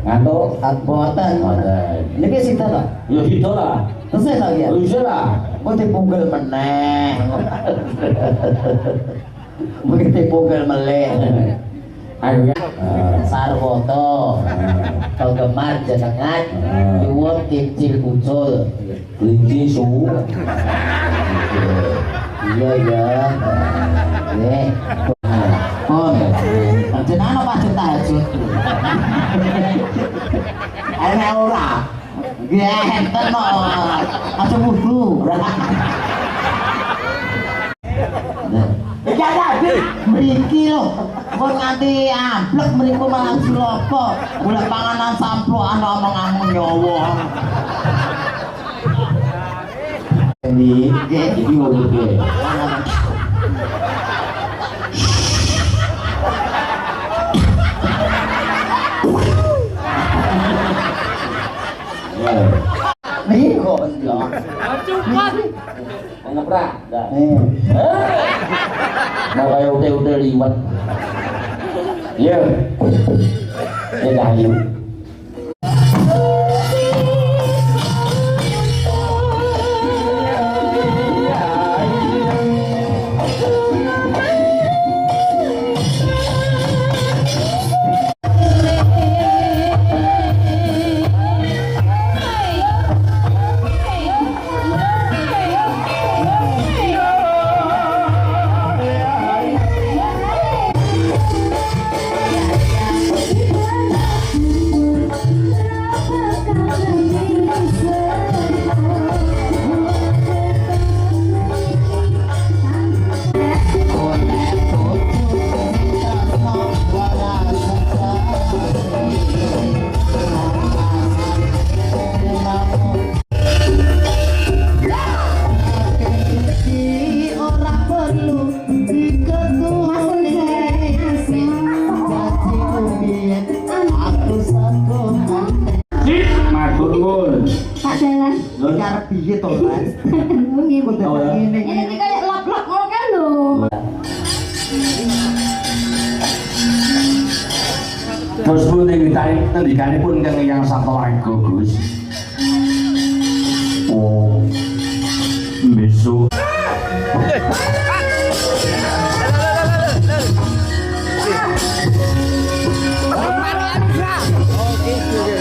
Ngantuk boten. Niki sida to? Ya sida lah. Selesai lagi ya? Wis lah. Kok dipunggel meneh. Begitu dipunggel meleh. Ayo ya. Sarwoto. Penggemar jenengan nyuwun kicil ucul. Kelinci su. Iya ya. Nih. Oh, jenengan apa cerita hajut? Ana ora. Ya, enten kok. Aja wudu. Ya tadi mriki lho. Kok nganti amblek mriku malah cilaka. Golek panganan samplokan omong-omong nyawa. Ini iki ngono iki. Nih kok enggak. Cepat. Ngeprak. Nih. Mau kayak udah liwat. Iya. Ini kayu. Piye to, Mas? Mungkin kok ngene. Ini kayak lap-lap ngono kan lho. Terus pun ngendikane pun kang yang satu lagu, Gus. Oh. Besok.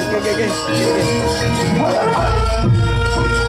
Oke.